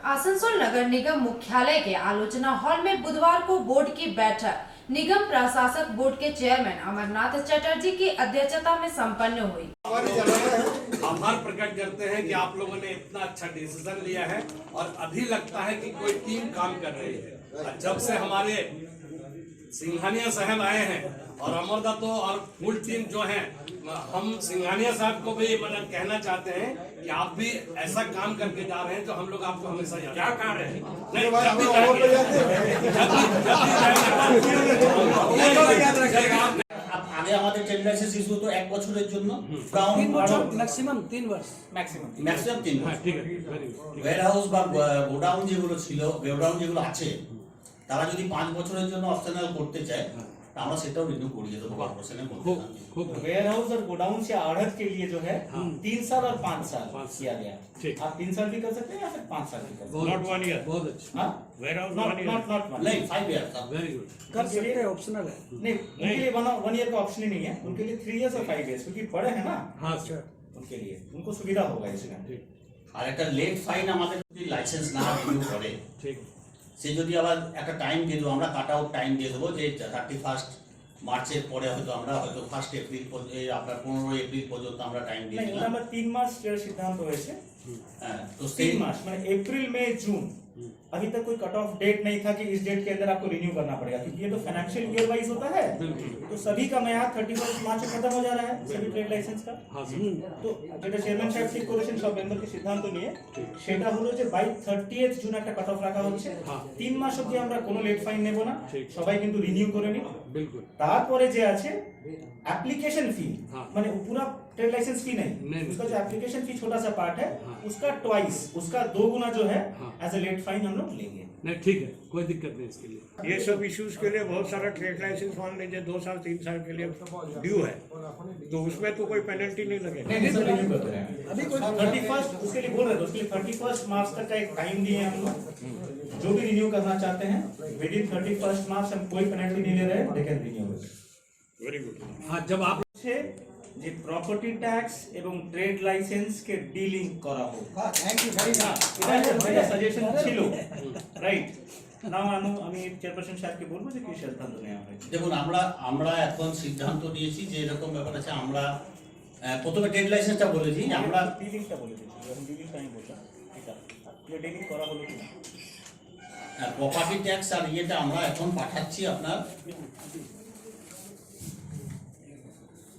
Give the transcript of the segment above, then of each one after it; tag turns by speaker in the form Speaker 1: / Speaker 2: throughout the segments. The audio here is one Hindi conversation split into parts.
Speaker 1: आसनसोल नगर निगम मुख्यालय के आलोचना हॉल में बुधवार को बोर्ड की बैठक निगम प्रशासक बोर्ड के चेयरमैन अमरनाथ चटर्जी की अध्यक्षता में संपन्न हुई।
Speaker 2: आभार प्रकट करते हैं कि आप लोगों ने इतना अच्छा डिसीजन लिया है और अभी लगता है कि कोई टीम काम कर रही है। जब से हमारे सिंघानिया साहब आए हैं और अमरदत्त और फुल टीम जो है, हम सिंघानिया साहब को भी मतलब कहना चाहते हैं कि आप भी ऐसा काम करके जा रहे हैं जो हम लोग आपको हमेशा क्या कह रहे हैं।
Speaker 3: আগে আমাদের ট্রেড লাইসেন্স ইস্যু হতো 1 বছরের জন্য,
Speaker 4: 3 বছর ম্যাক্সিমাম 3 মাস
Speaker 3: ম্যাক্সিমাম 3 মাস।
Speaker 2: ঠিক আছে,
Speaker 3: ওয়্যারহাউস বা গোডাউন যেগুলো ছিল, গোডাউন যেগুলো আছে, তারা যদি 5 বছরের জন্য অপশনাল করতে চায় আমরা সেটাও রিনিউ করিয়ে দেবো কর্পোরেশনের মধ্যে।
Speaker 5: वेयर हाउस और गोडाउन से आढ़त के लिए जो है 3 साल और 5 साल किया गया। आप 3 साल भी कर सकते हैं या फिर 5 साल भी कर सकते हैं।
Speaker 2: Not 1 year.
Speaker 4: बहुत अच्छा।
Speaker 5: हाँ,
Speaker 2: वेयर हाउस
Speaker 5: नॉट
Speaker 3: नहीं 5 ईयर का
Speaker 2: वेरी गुड।
Speaker 4: कर सकते हैं, ऑप्शनल है।
Speaker 5: नहीं, उनके लिए 1 ईयर का ऑप्शन ही नहीं है, उनके लिए 3 इयर्स और 5 इयर्स, क्योंकि बड़े हैं ना।
Speaker 2: हाँ सर,
Speaker 5: उनके लिए उनको सुविधा होगा इसमें।
Speaker 3: আর একটা লেট ফাইন আমাদের যদি লাইসেন্স না রিনিউ করে,
Speaker 2: ঠিক,
Speaker 3: সে যদি আবার একটা টাইম দিয়ে দেবো, আমরা কাট আউট টাইম দিয়ে দেবো যে 31 মার্চের পরে হয়তো আমরা হয়তো 1 এপ্রিল আপনার 15 এপ্রিল পর্যন্ত আমরা টাইম দিয়ে
Speaker 5: नहीं,
Speaker 3: দিলাম।
Speaker 5: আমরা 3 মাস সিদ্ধান্ত হয়েছে।
Speaker 3: হ্যাঁ, তো
Speaker 5: 3 मास মানে अप्रैल मई जून, अभी तक कोई कट ऑफ डेट नहीं था कि इस डेट के अंदर आपको रिन्यू करना पड़ेगा, क्योंकि ये तो फाइनेंशियल ईयर वाइज होता है। तो सभी का मेयाद 31 मार्च को खत्म हो जा रहा है सभी ट्रेड लाइसेंस का। তো যেটা চেয়ারম্যান সাহেব ঠিক করেছেন সব মেম্বারকে সিদ্ধান্ত নিয়ে, সেটা হলো যে বাই 30th জুন একটা কাট অফ রাখা হচ্ছে। 3 মাস অবধি আমরা কোনো লেট ফাইন নেব না, সবাই কিন্তু রিনিউ করে নিন।
Speaker 2: बिल्कुल।
Speaker 5: তারপরে যে আছে एप्लीकेशन फी, माने पूरा ट्रेड लाइसेंस फी नहीं, उसका जो एप्लीकेशन फी छोटा सा पार्ट है, उसका ट्वाइस, उसका 2 गुना जो है एज ए लेट फाइन हम लोग लेंगे।
Speaker 2: नहीं ठीक है, कोई दिक्कत नहीं इसके लिए।
Speaker 6: ये सब इश्यूज के लिए बहुत सारा ट्रेड लाइसेंस मान लीजिए 2 साल 3 साल के लिए ड्यू है, तो उसमें तो कोई पेनल्टी नहीं लगेगा।
Speaker 5: नहीं, सब रिन्यू करते हैं अभी। कोई 31 उसके लिए बोल रहे थे, उसके लिए 31 मार्च तक का एक टाइम दिए हम लोग। जो भी रिन्यू करना चाहते हैं विद इन 31 मार्च हम कोई पेनल्टी नहीं ले रहे हैं, they can renew.
Speaker 6: Very good.
Speaker 2: हाँ, जब आप
Speaker 5: যে প্রপার্টি ট্যাক্স এবং ট্রেড লাইসেন্স কে ডিলিং করা হোক। Thank you very much. এটা সাজেশন ছিল, রাইট? নাও আমি চেয়ারপারসন সাহেবকে বলবো যে কি সিদ্ধান্ত নেওয়া হয়েছে।
Speaker 3: দেখুন, আমরা এখন সিদ্ধান্ত নিয়েছি যে এরকম ব্যাপার আছে। আমরা প্রথমে ট্রেড লাইসেন্সটা বলেছি, আমরা
Speaker 5: ডিলিংটা বলে দিচ্ছি, আমি ডিলিংটা আমি বললাম এটা ডিলিং করা হলো কিনা।
Speaker 3: প্রপার্টি ট্যাক্স আর ইয়েটা আমরা এখন পাঠাচ্ছি আপনার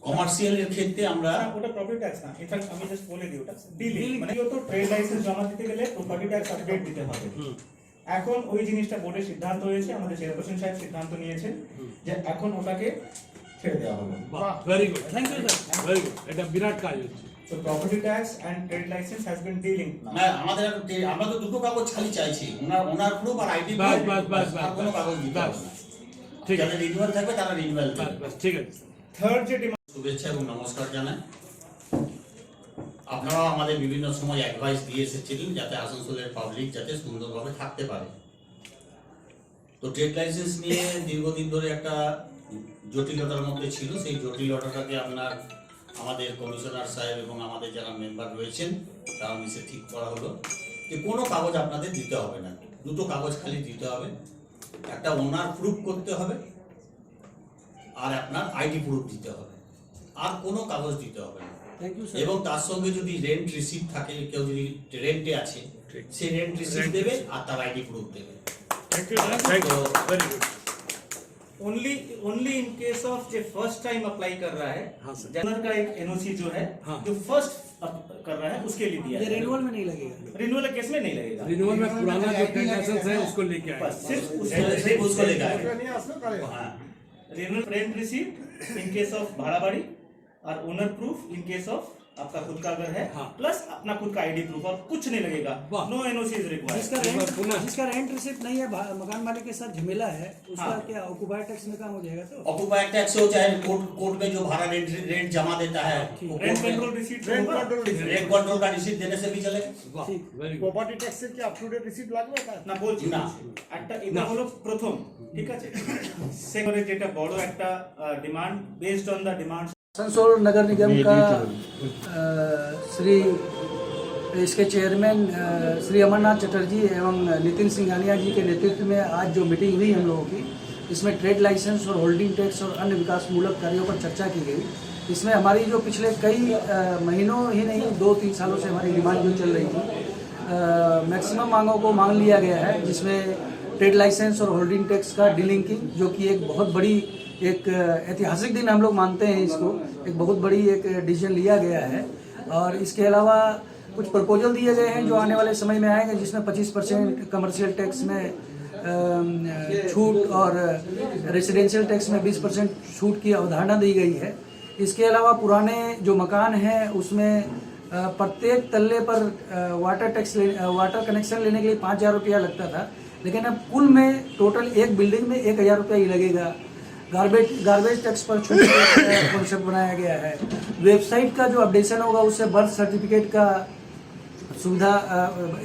Speaker 3: কমার্শিয়াল এর ক্ষেত্রে। আমরা
Speaker 5: ওটা প্রপার্টি ট্যাক্স না, ইনফ্যাক্ট আমি জাস্ট বলে দিই ওটা ডিলিং, মানে তো ট্রেড লাইসেন্স জমা দিতে গেলে প্রপার্টি ট্যাক্স আপডেট দিতে হবে। এখন ওই জিনিসটা বোর্ডের সিদ্ধান্ত হয়েছে, আমাদের চেয়ারপারসন সাহেব সিদ্ধান্ত নিয়েছেন যে এখন ওটাকে ছেড়ে দেওয়া হবে।
Speaker 2: Very good, thank you sir, very good. এটা বিরাট কাজ হচ্ছে।
Speaker 5: So property tax and trade license has been delinked now.
Speaker 3: না, আমরা তো দুটো কাগজ খালি চাইছি, ওনার প্রুফ আর আইডি প্রুফ।
Speaker 2: বাস
Speaker 3: আর কোনো কাগজ দিতে হবে না।
Speaker 2: ঠিক আছে,
Speaker 3: যাদের রিনিউয়াল থাকবে তারা রিনিউয়াল দেবে।
Speaker 2: বাস ঠিক আছে।
Speaker 5: Third যে demand,
Speaker 3: শুভেচ্ছা এবং নমস্কার জানাই। আপনারাও আমাদের বিভিন্ন সময় অ্যাডভাইস দিয়ে এসেছিলেন যাতে আসানসোলের পাবলিক যাতে সুন্দরভাবে থাকতে পারে। তো ট্রেড লাইসেন্স নিয়ে দীর্ঘদিন ধরে একটা জটিলতার মধ্যে ছিল, সেই জটিলতাটাকে আমাদের কমিশনার সাহেব এবং আমাদের যারা মেম্বার রয়েছেন তারা মিশে ঠিক করা হলো যে কোনো কাগজ আপনাদের দিতে হবে না, দুটো কাগজ খালি দিতে হবে। একটা ওনার প্রুফ করতে হবে আর আপনার আইডি প্রুফ দিতে হবে, আর কোনো কাগজ দিতে হবে না।
Speaker 4: Thank you sir.
Speaker 3: এবং তার সঙ্গে যদি রেন্ট রিসিপ্ট থাকে, কেউ যদি রেন্টে আছে সে রেন্ট রিসিপ্ট দেবে আর তার আইডি প্রুফ দেবে।
Speaker 2: Thank you, thank you, very good.
Speaker 5: only in case of जो first time अप्लाई कर रहा है,
Speaker 2: हाँ सर।
Speaker 5: जनरल का एक एनओसी जो है
Speaker 2: हाँ।
Speaker 5: जो फर्स्ट कर रहा है उसके लिए दिया
Speaker 4: ये
Speaker 5: है।
Speaker 4: रिन्यूअल में नहीं लगेगा।
Speaker 5: रिन्यूअल केस में नहीं लगेगा,
Speaker 2: रिन्यूअल में पुराना जो ट्रेड लाइसेंस है उसको लेके आए।
Speaker 5: बस सिर्फ
Speaker 3: सिर्फ उसको लेकर आए। हाँ,
Speaker 5: renewal rent receipt in case of भाड़ा बाड़ी और owner proof in case of आपका खुद का घर है,
Speaker 2: हाँ।
Speaker 5: प्लस अपना खुद का आईडी प्रूफ, और कुछ नहीं लगेगा।
Speaker 2: वाह।
Speaker 5: No NOC is required.
Speaker 4: जिसका रेंट रिसिप्ट नहीं है, मकान मालिक के साथ झमेला है, उसका
Speaker 5: हाँ।
Speaker 4: क्या ऑक्यूपायर टैक्स में काम हो जाएगा? तो
Speaker 3: ऑक्यूपायर टैक्स हो चाहे कोर्ट में जो भाड़ा रेंट जमा देता है,
Speaker 5: rent control receipt
Speaker 3: rent control का रिसीप्ट देने से भी चलेगा।
Speaker 2: वाह, वेरी गुड।
Speaker 6: প্রপার্টি ট্যাক্সের কি আপ টু ডেট রিসিপ্ট লাগবে?
Speaker 5: না বলছি
Speaker 3: না।
Speaker 5: একটা এটা হলো প্রথম, ঠিক আছে। সেকেন্ডে যেটা বড় একটা demand, based on the demand
Speaker 4: Asansol नगर निगम का श्री इसके चेयरमैन श्री अमरनाथ चटर्जी एवं नितिन सिंघानिया जी के नेतृत्व में आज जो मीटिंग हुई हम लोगों की, इसमें ट्रेड लाइसेंस और होल्डिंग टैक्स और अन्य विकासमूलक कार्यों पर चर्चा की गई। इसमें हमारी जो पिछले कई महीनों ही नहीं 2-3 सालों से हमारी डिमांड जो चल रही थी, मैक्सिमम मांगों को मांग लिया गया है, जिसमें ट्रेड लाइसेंस और होल्डिंग टैक्स का डिलिंकिंग, जो कि एक बहुत बड़ी एक ऐतिहासिक दिन हम लोग मानते हैं इसको, एक बहुत बड़ी एक डिसीजन लिया गया है। और इसके अलावा कुछ प्रपोजल दिए गए हैं जो आने वाले समय में आएंगे, जिसमें 25% कमर्शियल टैक्स में छूट और रेसिडेंशियल टैक्स में 20% छूट की अवधारणा दी गई है। इसके अलावा पुराने जो मकान हैं उसमें प्रत्येक तल्ले पर वाटर कनेक्शन लेने के लिए 5,000 रुपया लगता था, लेकिन अब कुल में टोटल एक बिल्डिंग में 1,000 रुपया ही लगेगा। गार्बेज टैक्स पर छूट कॉन्सेप्ट बनाया गया है। वेबसाइट का जो अपडेशन होगा उससे बर्थ सर्टिफिकेट का सुविधा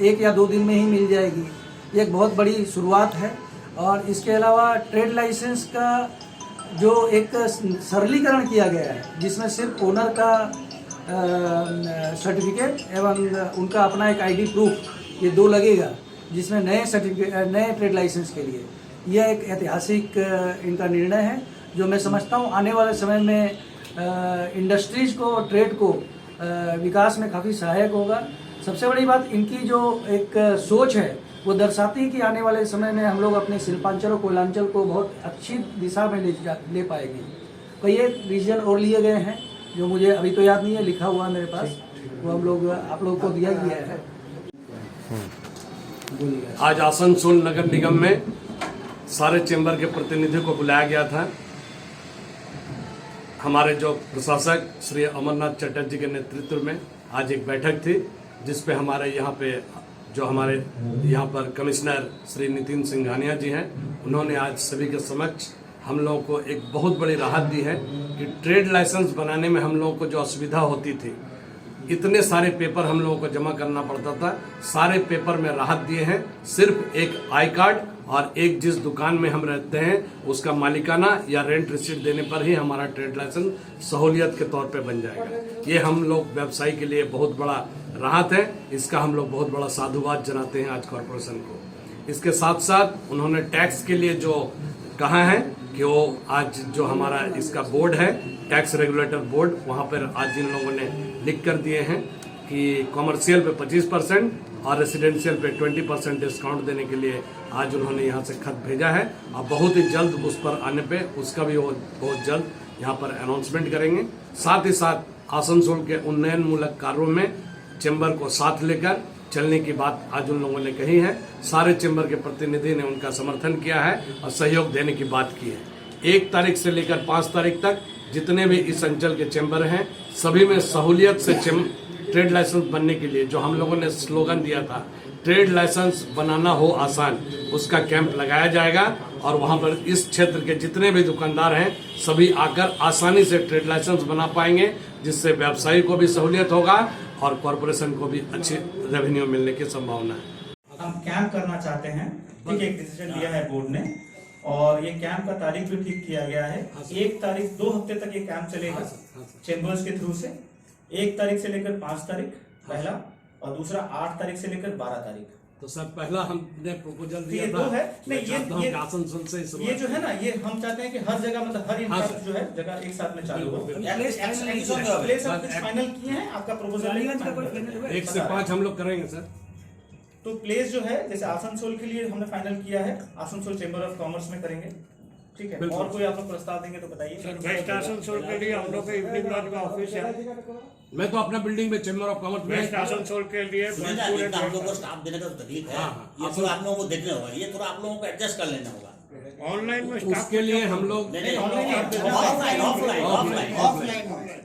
Speaker 4: 1 या 2 दिन में ही मिल जाएगी। ये एक बहुत बड़ी शुरुआत है। और इसके अलावा ट्रेड लाइसेंस का जो एक सरलीकरण किया गया है, जिसमें सिर्फ ओनर का सर्टिफिकेट एवं उनका अपना एक आईडी प्रूफ, ये 2 लगेगा, जिसमें नए ट्रेड लाइसेंस के लिए यह एक ऐतिहासिक इनका निर्णय है, जो मैं समझता हूँ आने वाले समय में इंडस्ट्रीज को, ट्रेड को विकास में काफ़ी सहायक होगा। सबसे बड़ी बात इनकी जो एक सोच है वो दर्शाती है कि आने वाले समय में हम लोग अपने शिल्पांचल और कोयलांचल को बहुत अच्छी दिशा में ले पाएंगे। कई एक रीजन और लिए गए हैं जो मुझे अभी तो याद नहीं है, लिखा हुआ मेरे पास, वो हम लोग आप लोगों को दिया गया है।
Speaker 2: आज आसनसोल नगर निगम में सारे चैम्बर के प्रतिनिधियों को बुलाया गया था। हमारे जो प्रशासक श्री अमरनाथ चटर्जी के नेतृत्व में आज एक बैठक थी, जिस पे हमारे यहाँ पर कमिश्नर श्री नितिन सिंघानिया जी हैं, उन्होंने आज सभी के समक्ष हम लोगों को एक बहुत बड़ी राहत दी है कि ट्रेड लाइसेंस बनाने में हम लोगों को जो असुविधा होती थी, इतने सारे पेपर हम लोगों को जमा करना पड़ता था, सारे पेपर में राहत दिए हैं। सिर्फ एक आई कार्ड और एक जिस दुकान में हम रहते हैं उसका मालिकाना या रेंट रिसीट देने पर ही हमारा ट्रेड लाइसेंस सहूलियत के तौर पे बन जाएगा। ये हम लोग व्यवसायी के लिए बहुत बड़ा राहत है। इसका हम लोग बहुत बड़ा साधुवाद जनाते हैं आज कॉरपोरेशन को। इसके साथ साथ उन्होंने टैक्स के लिए जो कहा है कि वो आज जो हमारा इसका बोर्ड है, टैक्स रेगुलेटर बोर्ड, वहाँ पर आज इन लोगों ने लिख कर दिए हैं कि कॉमर्शियल पे 25% और रेसिडेंशियल पे 20% डिस्काउंट देने के लिए आज उन्होंने यहाँ से खत भेजा है। और बहुत ही जल्द उस पर आने पे उसका भी वो बहुत जल्द यहाँ पर अनाउंसमेंट करेंगे। साथ ही साथ आसनसोल के उन्नयन मूलक कार्यों में चैम्बर को साथ लेकर चलने की बात आज उन लोगों ने कही है। सारे चैम्बर के प्रतिनिधि ने उनका समर्थन किया है और सहयोग देने की बात की है। 1 तारीख से लेकर 5 तारीख तक जितने भी इस अंचल के चैम्बर हैं, सभी में सहूलियत से ट्रेड लाइसेंस बनने के लिए जो हम लोगों ने स्लोगन दिया था, ट्रेड लाइसेंस बनाना हो आसान, उसका कैंप लगाया जाएगा। और वहां पर इस क्षेत्र के जितने भी दुकानदार हैं सभी आकर आसानी से ट्रेड लाइसेंस बना पाएंगे, जिससे व्यवसायी को भी सहूलियत होगा और कॉरपोरेशन को भी अच्छी रेवेन्यू मिलने की संभावना है।
Speaker 5: हम कैंप करना चाहते हैं, ठीक है, एक डिसीजन लिया है बोर्ड ने और ये कैंप का तारीख भी ठीक किया गया है। 1 तारीख 2 हफ्ते तक ये कैंप चलेगा चैम्बर्स के थ्रू से। 1 तारीख से लेकर 5 तारीख पहला, और दूसरा 8 तारीख से लेकर 12 तारीख।
Speaker 2: तो सर पहला हमने प्रपोजल दिया
Speaker 5: ये
Speaker 2: था,
Speaker 5: 2 है नहीं, ये
Speaker 2: आसनसोल से
Speaker 5: ये जो है ना, ये हम चाहते हैं कि हर जगह मतलब हर इंफ्रास्ट्रक्चर जो है जगह एक साथ में चालू हो। प्लेस आप कुछ फाइनल किए हैं, आपका प्रपोजल
Speaker 2: 1 से 5 हम लोग करेंगे सर।
Speaker 5: तो प्लेस जो है जैसे आसनसोल के लिए हमने फाइनल किया है, आसनसोल चैम्बर ऑफ कॉमर्स में करेंगे, ठीक है। और कोई आप लोग प्रस्ताव देंगे तो बताइए।
Speaker 6: सर वेस्ट आसनसोल के लिए हम लोग का इवनिंग लॉज का ऑफिस है।
Speaker 2: मैं तो अपना बिल्डिंग में चैम्बर ऑफ कॉमर्स
Speaker 6: वेस्ट
Speaker 2: में
Speaker 6: आसनसोल के लिए
Speaker 3: आप लोगों को स्टाफ देने का तकलीफ है, ये थोड़ा आप लोगों को देखना होगा, ये थोड़ा आप लोगों को एडजस्ट कर लेना होगा।
Speaker 6: ऑनलाइन में
Speaker 2: उसके लिए हम लोग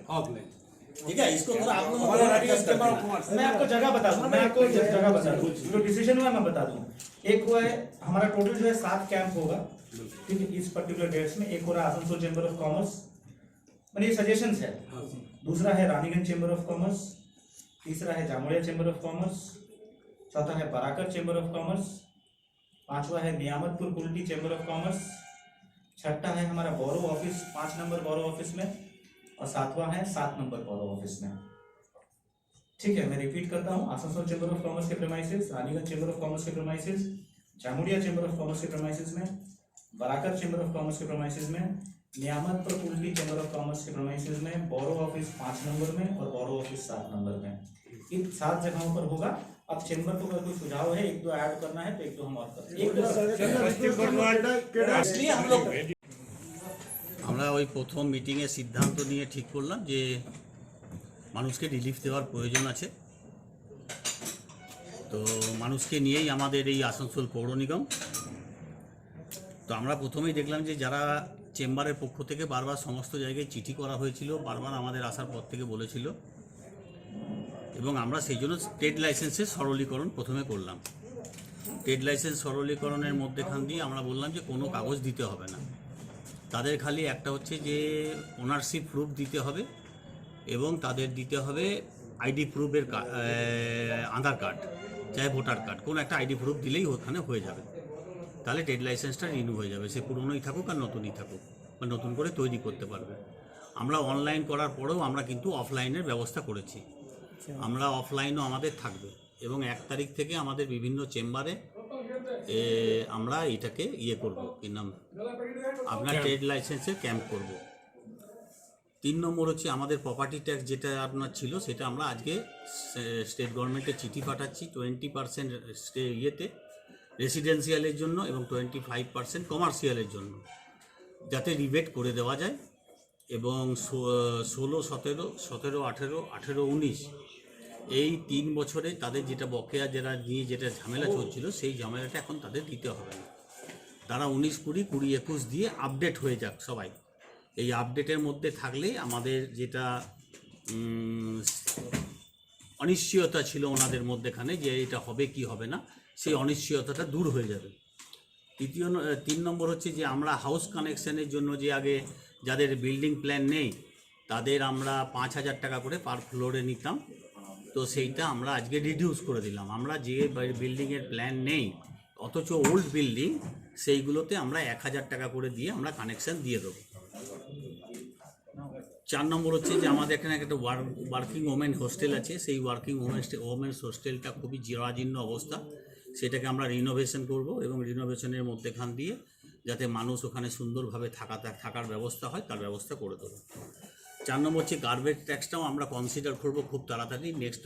Speaker 2: ऑफलाइन,
Speaker 5: ठीक है, इसको थोड़ा आप लोगों को मैं आपको जगह बता दूं, मैं आपको जगह बता दूं, जो डिसीजन हुआ मैं बता दूं। एक हुआ है हमारा टोटल जो है 7 कैंप होगा, ठीक है, इस पर्टिकुलर डेट्स में। एक हो रहा आसनसोल चैम्बर ऑफ कॉमर्स, मतलब ये सजेशंस है। दूसरा है रानीगंज चैम्बर ऑफ कॉमर्स, तीसरा है जामुड़िया चैम्बर ऑफ कॉमर्स, चौथा है बराकर चैम्बर ऑफ कॉमर्स, पांचवा है Niyamatpur Kulti chamber of commerce, छठा है हमारा बोरो ऑफिस 5 नंबर बोरो ऑफिस में, और 7वां है 7 नंबर बोरो ऑफिस में, ठीक है, मैं रिपीट करता हूँ। आसनसोल चेंबर ऑफ कॉमर्स के premises, Raniganj chamber of commerce के premises, Jamuria chamber of commerce के प्रेमाइसेस में, बराकर चेंबर ऑफ कॉमर्स के प्रेमाइसेस में, नियामत और कुल्टी चेंबर ऑफ कॉमर्स के प्रेमाइसेस में, बोरो ऑफिस 5 नंबर में और बोरो ऑफिस 7 नंबर में। इन 7 जगहों पर होगा। अब चेंबर को अगर कोई सुझाव है, 1-2 ऐड करना है तो 1-2 हम और करते हैं। इसलिए हम लोग
Speaker 3: আমরা ওই প্রথম মিটিংয়ে সিদ্ধান্ত নিয়ে ঠিক করলাম যে মানুষকে রিলিফ দেওয়ার প্রয়োজন আছে। তো মানুষকে নিয়েই আমাদের এই আসানসোল পৌর নিগম। তো আমরা প্রথমেই দেখলাম যে যারা চেম্বারের পক্ষ থেকে বারবার সমস্ত জায়গায় চিঠি করা হয়েছিল, বারবার আমাদের আসার পর থেকে বলেছিল, এবং আমরা সেই জন্য ট্রেড লাইসেন্সের সরলীকরণ প্রথমে করলাম। ট্রেড লাইসেন্স সরলীকরণের মধ্যেখান দিয়ে আমরা বললাম যে কোনো কাগজ দিতে হবে না, তাদের খালি একটা হচ্ছে যে ওনারশিপ প্রুফ দিতে হবে এবং তাদের দিতে হবে আইডি প্রুফের আধার কার্ড, চাहे ভোটার কার্ড, কোনো একটা আইডি প্রুফ দিলেই ওখানে হয়ে যাবে। তাহলে ট্রেড লাইসেন্সটা রিনিউ হয়ে যাবে, সে পুরনোই থাকুক আর নতুনই থাকুক, বা নতুন করে তৈরি করতে পারবে। আমরা অনলাইন করার পরেও আমরা কিন্তু অফলাইনের ব্যবস্থা করেছি। আমরা অফলাইনও আমাদের থাকবে এবং 1 তারিখ থেকে আমাদের বিভিন্ন চেম্বারে আমরা এটাকে করব, কি নাম, আপনার ট্রেড লাইসেন্সের ক্যাম্প করব। 3 নম্বর হচ্ছে আমাদের প্রপার্টি ট্যাক্স যেটা আপনার ছিল, সেটা আমরা আজকে স্টেট গভর্নমেন্টে চিঠি পাঠাচ্ছি 20% ইয়েতে রেসিডেন্সিয়ালের জন্য এবং 25% কমার্শিয়ালের জন্য, যাতে রিবেট করে দেওয়া যায়। এবং 16, 17, 17, 18, 18, 19 এই 3 বছরে তাদের যেটা বকেয়া যারা নিয়ে যেটা ঝামেলা চলছিল, সেই ঝামেলাটা এখন তাদের দিতে হবে না। তারা 19, 20, 20, 21 দিয়ে আপডেট হয়ে যাক সবাই। এই আপডেটের মধ্যে থাকলে আমাদের যেটা অনিশ্চয়তা ছিল ওনাদের মধ্যেখানে যে এটা হবে কি হবে না, সেই অনিশ্চয়তাটা দূর হয়ে যাবে। 3 নম্বর হচ্ছে যে আমরা হাউস কানেকশনের জন্য যে আগে যাদের বিল্ডিং প্ল্যান নেই তাদের আমরা 5,000 টাকা করে পার ফ্লোরে নিতাম, তো সেইটা আমরা আজকে রিডিউস করে দিলাম। আমরা যে বিল্ডিংয়ের প্ল্যান নেই অথচ ওল্ড বিল্ডিং, সেইগুলোতে আমরা 1,000 টাকা করে দিয়ে আমরা কানেকশান দিয়ে দেবো। 4 নম্বর হচ্ছে যে আমাদের এখানে একটা ওয়ার্কিং ওমেন হোস্টেল আছে, সেই ওয়ার্কিং ওমেন্স হোস্টেলটা খুবই জরাজীর্ণ অবস্থা, সেটাকে আমরা রিনোভেশন করব এবং রিনোভেশনের মধ্যেখান দিয়ে যাতে মানুষ ওখানে সুন্দরভাবে থাকার ব্যবস্থা হয় তার ব্যবস্থা করে দেবো। 4 নম্বর হচ্ছে গার্বেজ ট্যাক্সটাও আমরা কনসিডার করবো খুব তাড়াতাড়ি, নেক্সট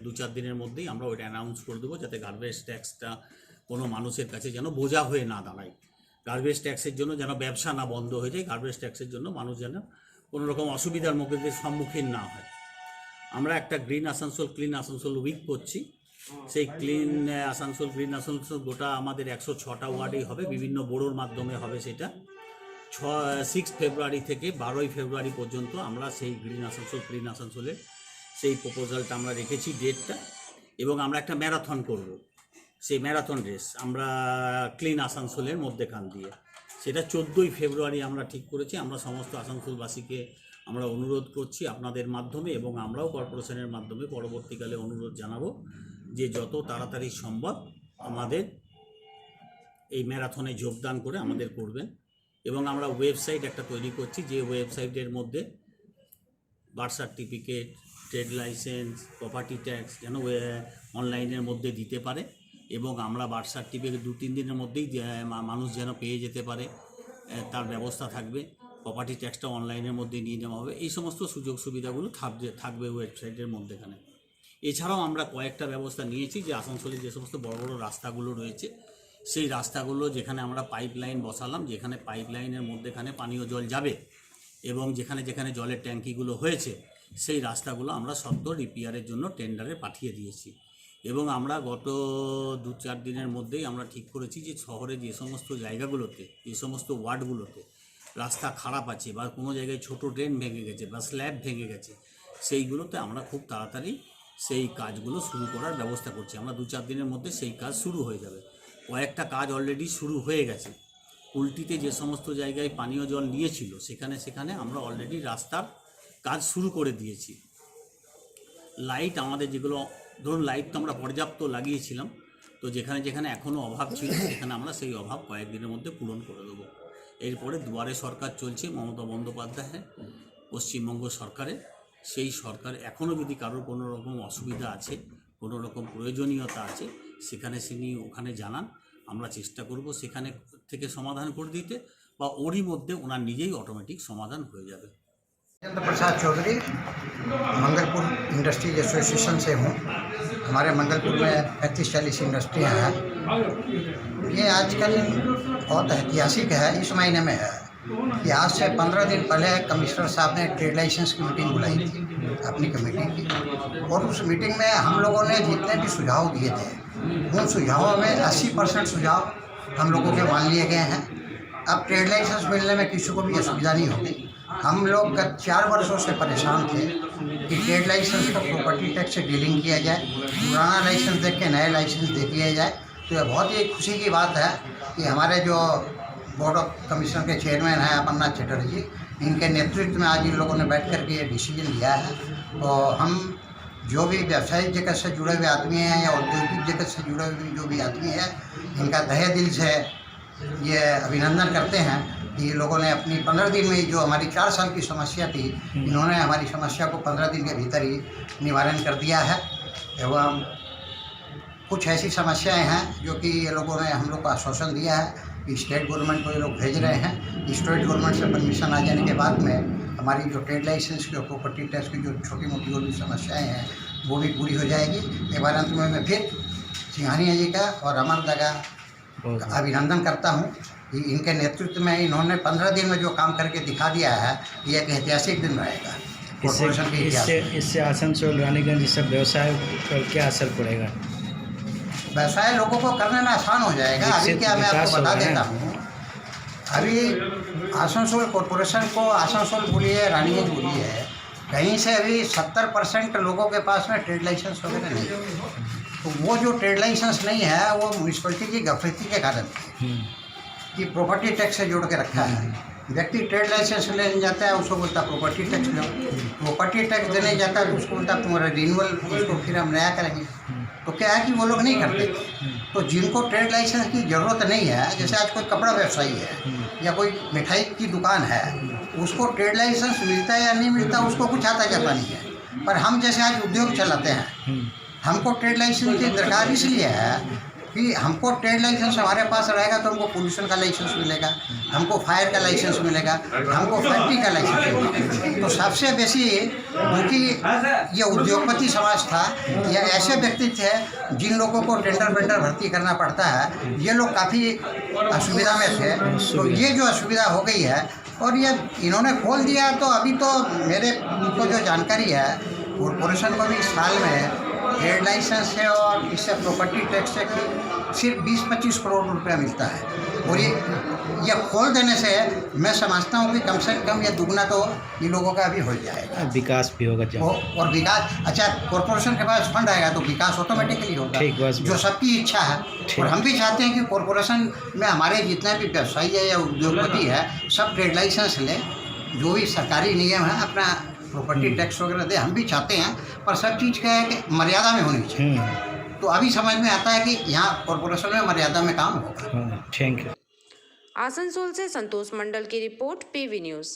Speaker 3: 2-4 দিনের মধ্যেই আমরা ওইটা অ্যানাউন্স করে দেবো, যাতে গার্বেজ ট্যাক্সটা কোনো মানুষের কাছে যেন বোঝা হয়ে না দাঁড়ায়। গার্বেজ ট্যাক্সের জন্য যেন ব্যবসা না বন্ধ হয়ে যায়, গার্বেজ ট্যাক্সের জন্য মানুষ যেন কোনো রকম অসুবিধার মুখে সম্মুখীন না হয়। আমরা একটা green Asansol clean Asansol week করছি, সেই ক্লিন আসানসোল গ্রিন আসানসোল গোটা আমাদের 106টা ওয়ার্ডেই হবে, বিভিন্ন বোর্ডের মাধ্যমে হবে। সেটা 6 ফেব্রুয়ারি থেকে 12 ফেব্রুয়ারি পর্যন্ত আমরা সেই গ্রিন আসানসোল ক্লিন আসানসোলের সেই প্রপোজালটা আমরা রেখেছি ডেটটা, এবং আমরা একটা ম্যারাথন করব। সেই ম্যারাথন রেস আমরা ক্লিন আসানসোলের মধ্যেখান দিয়ে, সেটা 14 ফেব্রুয়ারি আমরা ঠিক করেছি। আমরা সমস্ত আসানসোলবাসীকে আমরা অনুরোধ করছি আপনাদের মাধ্যমে, এবং আমরাও কর্পোরেশনের মাধ্যমে পরবর্তীকালে অনুরোধ জানাবো যে যত তাড়াতাড়ি সম্ভব আমাদের এই ম্যারাথনে যোগদান করে আমাদের করবেন। এবং আমরা ওয়েবসাইট একটা তৈরি করছি, যে ওয়েবসাইটের মধ্যে birth certificate, trade licence, property tax যেন অনলাইনের মধ্যে দিতে পারে, এবং আমরা বার্থ সার্টিফিকেট 2-3 দিনের মধ্যেই মানুষ যেন পেয়ে যেতে পারে তার ব্যবস্থা থাকবে। প্রপার্টি ট্যাক্সটা অনলাইনের মধ্যে নিয়ে নেওয়া হবে। এই সমস্ত সুযোগ সুবিধাগুলো থাকবে ওয়েবসাইটের মধ্যেখানে। এছাড়াও আমরা কয়েকটা ব্যবস্থা নিয়েছি, যে আসানসোলে যে সমস্ত বড় বড় রাস্তাগুলো রয়েছে, সেই রাস্তাগুলো যেখানে আমরা পাইপ লাইন বসালাম, যেখানে পাইপ লাইনের মধ্যেখানে পানীয় জল যাবে, এবং যেখানে যেখানে জলের ট্যাঙ্কিগুলো হয়েছে, সেই রাস্তাগুলো আমরা সত্ত্বর রিপেয়ারের জন্য টেন্ডারে পাঠিয়ে দিয়েছি। এবং আমরা গত 2-4 দিনের মধ্যেই আমরা ঠিক করেছি যে শহরে যে সমস্ত জায়গাগুলোতে, যে সমস্ত ওয়ার্ডগুলোতে রাস্তা খারাপ আছে, বা কোনো জায়গায় ছোট ড্রেন ভেঙে গেছে বা স্ল্যাব ভেঙে গেছে, সেইগুলোতে আমরা খুব তাড়াতাড়ি সেই কাজগুলো শুরু করার ব্যবস্থা করছি। আমরা 2-4 দিনের মধ্যে সেই কাজ শুরু হয়ে যাবে। কয়েকটা কাজ অলরেডি শুরু হয়ে গেছে। কুলটিতে যে সমস্ত জায়গায় পানীয় জল নিয়েছিল, সেখানে আমরা অলরেডি রাস্তার কাজ শুরু করে দিয়েছি। লাইট আমাদের যেগুলো, ধরুন লাইট তো আমরা পর্যাপ্ত লাগিয়েছিলাম, তো যেখানে যেখানে এখনও অভাব ছিল সেখানে আমরা সেই অভাব কয়েকদিনের মধ্যে পূরণ করে দেবো। এরপরে দুয়ারে সরকার চলছে মমতা বন্দ্যোপাধ্যায়ের পশ্চিমবঙ্গ সরকারের, সেই সরকার এখনও যদি কারোর কোনো রকম অসুবিধা আছে, কোনো রকম প্রয়োজনীয়তা আছে, সেখানে তিনি ওখানে জানান, আমরা চেষ্টা করব সেখানে থেকে সমাধান করে দিতে, বা ওরই মধ্যে ওনার নিজেই অটোমেটিক সমাধান হয়ে যাবে।
Speaker 7: चंद्र प्रसाद चौधरी मंगलपुर इंडस्ट्रीज एसोसिएशन से हूँ। हमारे मंगलपुर में 35-40 इंडस्ट्रियाँ हैं। ये आजकल बहुत ऐतिहासिक है, इस महीने में है कि आज से 15 दिन पहले कमिश्नर साहब ने ट्रेड लाइसेंस की मीटिंग बुलाई थी, अपनी कमेटी की, और उस मीटिंग में हम लोगों ने जितने भी सुझाव दिए थे, उन सुझावों में 80% सुझाव हम लोगों के मान लिए गए हैं। अब ट्रेड लाइसेंस मिलने में किसी को भी असुविधा नहीं होगी। हम लोग गत 4 वर्षों से परेशान थे कि ट्रेड लाइसेंस को प्रॉपर्टी टैक्स से डीलिंग किया जाए, पुराना लाइसेंस देख के नए लाइसेंस दे दिया जाए। तो यह बहुत ही खुशी की बात है कि हमारे जो बोर्ड ऑफ कमिश्नर के चेयरमैन हैं अमरनाथ चटर्जी, इनके नेतृत्व में आज इन लोगों ने बैठ करके ये डिसीजन लिया है। तो हम जो भी व्यावसायिक जगत से जुड़े हुए आदमी हैं या औद्योगिक जगत से जुड़े हुए जो भी आदमी हैं, इनका तहे दिल से ये अभिनंदन करते हैं कि ये लोगों ने अपनी 15 दिन में जो हमारी 4 साल की समस्या थी, इन्होंने हमारी समस्या को 15 दिन के भीतर ही निवारण कर दिया है। एवं कुछ ऐसी समस्याएं हैं जो कि ये लोगों ने हम लोग को आश्वासन दिया है कि स्टेट गवर्नमेंट को ये लोग भेज रहे हैं। स्टेट गवर्नमेंट से परमिशन आ जाने के बाद में हमारी जो ट्रेड लाइसेंस की और प्रॉपर्टी टैक्स की जो छोटी मोटी जो भी समस्याएँ हैं वो भी पूरी हो जाएगी। एक बार अंत में मैं फिर सिंघानिया जी का और अमरदा का अभिनंदन करता हूँ कि इनके नेतृत्व में इन्होंने 15 दिन में जो काम करके दिखा दिया है, ये एक ऐतिहासिक दिन रहेगा कॉर्पोरेशन के इतिहास में।
Speaker 8: इससे आसनसोल रानीगंज ये सब व्यवसाय पर क्या असर पड़ेगा?
Speaker 7: व्यवसाय लोगों को करने में आसान हो जाएगा। अभी क्या मैं आपको बता देता हूँ, अभी आसनसोल कॉर्पोरेशन को आसनसोल बोलिए, रानीगंज बोलिए, कहीं से अभी 70% लोगों के पास में ट्रेड लाइसेंस वगैरह नहीं है। तो वो जो ट्रेड लाइसेंस नहीं है वो म्यूनसिपलिटी की गफलती के कारण कि प्रॉपर्टी टैक्स से जोड़ के रखा है। व्यक्ति ट्रेड लाइसेंस लेने जाता है, उसको बोलता है प्रॉपर्टी टैक्स लो, प्रॉपर्टी टैक्स देने जाता है तो उसको बोलता है तुम्हारा रिन्यूअल, उसको फिर हम नया करेंगे। तो क्या है कि वो लोग नहीं करते। तो जिनको ट्रेड लाइसेंस की ज़रूरत नहीं है, जैसे आज कोई कपड़ा व्यवसायी है या कोई मिठाई की दुकान है, उसको ट्रेड लाइसेंस मिलता है या नहीं मिलता उसको कुछ आता जाता नहीं है। पर हम जैसे आज उद्योग चलाते हैं, हमको ट्रेड लाइसेंस की दरकार इसलिए है कि हमको ट्रेड लाइसेंस हमारे पास रहेगा तो हमको पोल्यूशन का लाइसेंस मिलेगा, हमको फायर का लाइसेंस मिलेगा, हमको फैक्ट्री का लाइसेंस मिलेगा। तो सबसे बेसी क्योंकि ये उद्योगपति समाज था या ऐसे व्यक्ति थे जिन लोगों को टेंडर वेंडर भर्ती करना पड़ता है, ये लोग काफ़ी असुविधा में थे। तो ये जो असुविधा हो गई है और ये इन्होंने खोल दिया, तो अभी तो मेरे को जो जानकारी है कॉर्पोरेशन को भी साल में ट्रेड लाइसेंस है और इससे प्रॉपर्टी टैक्स से सिर्फ 20-25 करोड़ रुपया मिलता है। और ये खोल देने से मैं समझता हूँ कि कम से कम ये दुगना तो इन लोगों का भी हो जाएगा,
Speaker 8: विकास भी होगा।
Speaker 7: और विकास, अच्छा कॉर्पोरेशन के पास फंड आएगा तो विकास ऑटोमेटिकली होगा, जो सबकी इच्छा है। और हम भी चाहते हैं कि कॉर्पोरेशन में हमारे जितने भी व्यवसायी है या उद्योगपति है सब ट्रेड लाइसेंस लें, जो भी सरकारी नियम है अपना प्रॉपर्टी टैक्स वगैरह दे, हम भी चाहते हैं। पर सब चीज़ क्या है कि मर्यादा में होनी चाहिए। तो अभी समझ में आता है कि यहाँ कॉर्पोरेशन में मर्यादा में काम होगा।
Speaker 8: Thank you.
Speaker 1: आसनसोल से संतोष मंडल की रिपोर्ट, PV न्यूज़।